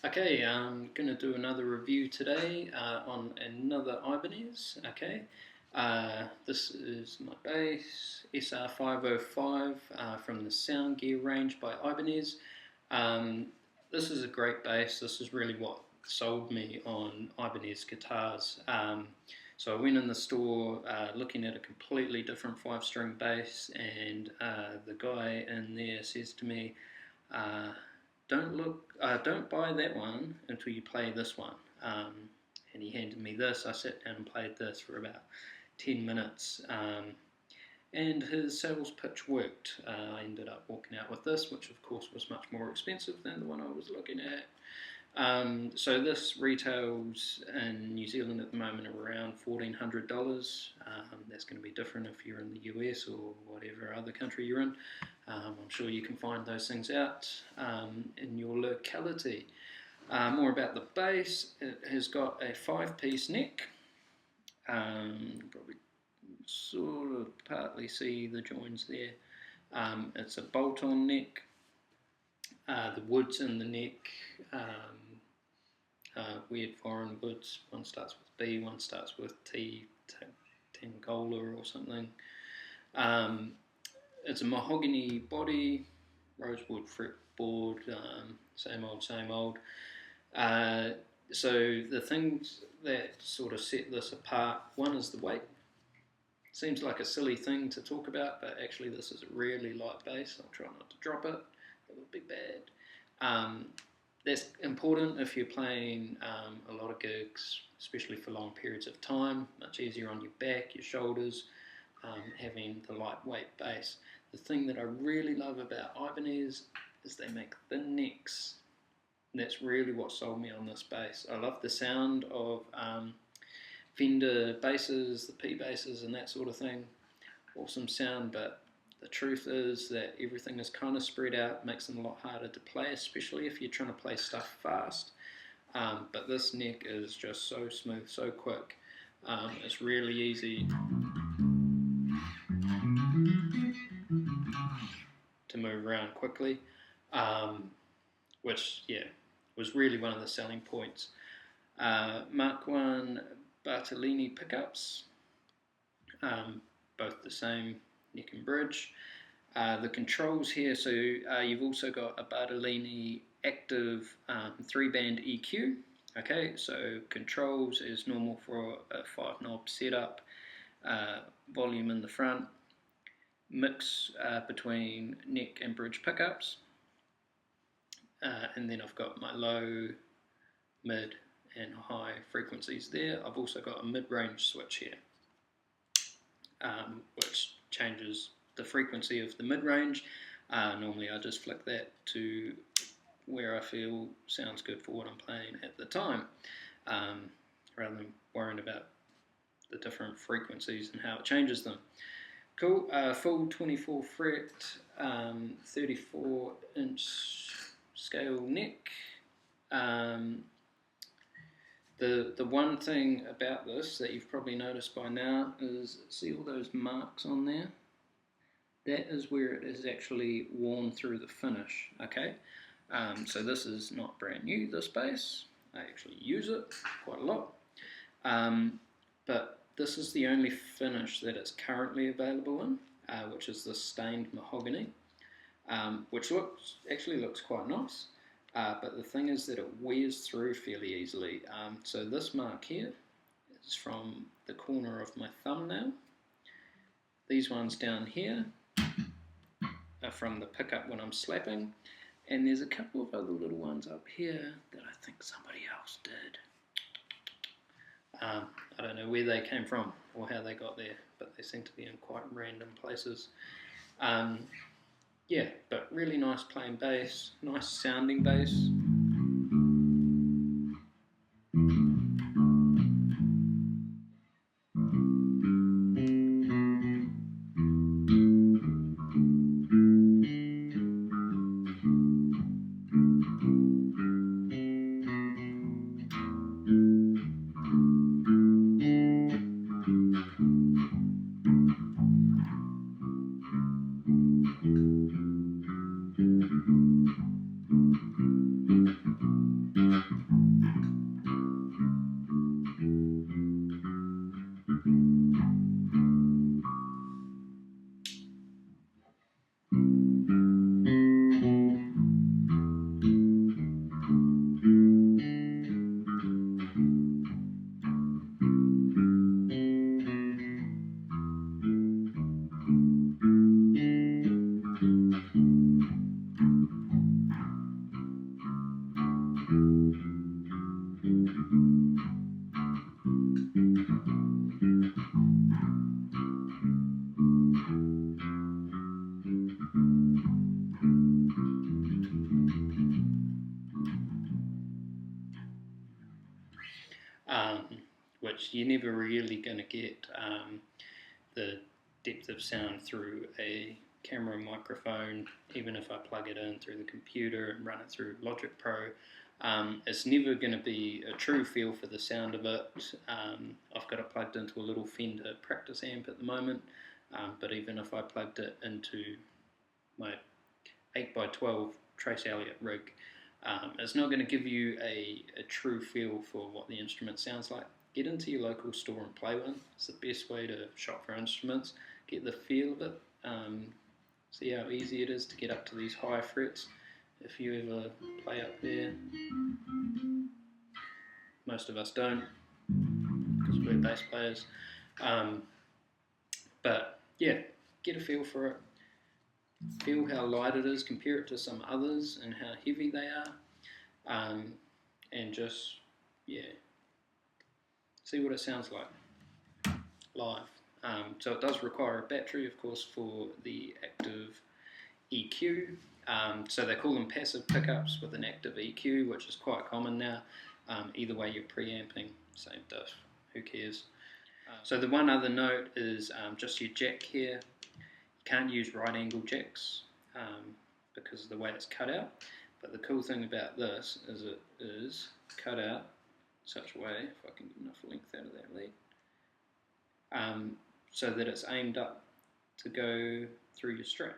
Okay, I'm going to do another review today on another Ibanez. Okay, this is my bass SR505 from the soundgear range by Ibanez. This is a great bass. This is really what sold me on Ibanez guitars. So I went in the store looking at a completely different 5-string bass, and the guy in there says to me, don't buy that one until you play this one. And he handed me this. I sat down and played this for about 10 minutes. And his sales pitch worked. I ended up walking out with this, which of course was much more expensive than the one I was looking at. So this retails in New Zealand at the moment around $1,400. That's going to be different if you're in the US or whatever other country you're in. I'm sure you can find those things out in your locality. More about the bass. It has got a 5-piece neck. Probably sort of partly see the joins there. It's a bolt-on neck. The woods in the neck, weird foreign woods. One starts with B, one starts with T, Tangola or something. It's a mahogany body, rosewood fretboard, same old, same old. So the things that sort of set this apart, one is the weight. Seems like a silly thing to talk about, but actually this is a really light bass. I'll try not to drop it. That would be bad. That's important if you're playing a lot of gigs, especially for long periods of time. Much easier on your back, your shoulders, having the lightweight bass. The thing that I really love about Ibanez is they make thin necks. And that's really what sold me on this bass. I love the sound of Fender basses, the P basses and that sort of thing. Awesome sound, but the truth is that everything is kind of spread out, makes them a lot harder to play, especially if you're trying to play stuff fast. But this neck is just so smooth, so quick. It's really easy to move around quickly, which, yeah, was really one of the selling points. Mark 1 Bartolini pickups, both the same neck and bridge. The controls here, so you've also got a Bartolini active 3-band EQ. Okay, so controls is normal for a 5-knob setup, volume in the front, mix between neck and bridge pickups, and then I've got my low, mid and high frequencies there. I've also got a mid-range switch here, which changes the frequency of the mid-range. Normally I just flick that to where I feel sounds good for what I'm playing at the time, rather than worrying about the different frequencies and how it changes them. Cool, full 24 fret, 34 inch scale neck. The one thing about this that you've probably noticed by now is, see all those marks on there? That is where it is actually worn through the finish, okay? So this is not brand new, this bass. I actually use it quite a lot. But this is the only finish that it's currently available in, which is the stained mahogany, which actually looks quite nice. But the thing is that it wears through fairly easily. So this mark here is from the corner of my thumbnail. These ones down here are from the pickup when I'm slapping. And there's a couple of other little ones up here that I think somebody else did. I don't know where they came from or how they got there, but they seem to be in quite random places. Yeah, but really nice playing bass, nice sounding bass. Which you're never really going to get the depth of sound through a camera microphone, even if I plug it in through the computer and run it through Logic Pro. It's never going to be a true feel for the sound of it. I've got it plugged into a little Fender practice amp at the moment, but even if I plugged it into my 8x12 Trace Elliott rig, it's not going to give you a true feel for what the instrument sounds like. Get into your local store and play one. It's the best way to shop for instruments. Get the feel of it. See how easy it is to get up to these high frets. If you ever play up there, most of us don't because we're bass players. But yeah, get a feel for it. Feel how light it is, compare it to some others and how heavy they are, and just, yeah, see what it sounds like live. So it does require a battery, of course, for the active EQ. So they call them passive pickups with an active EQ, which is quite common now. Either way, you're preamping, same diff, who cares? So the one other note is just your jack here. You can't use right angle jacks because of the way it's cut out. But the cool thing about this is it is cut out such a way, if I can get enough length out of that lead, so that it's aimed up to go through your strap.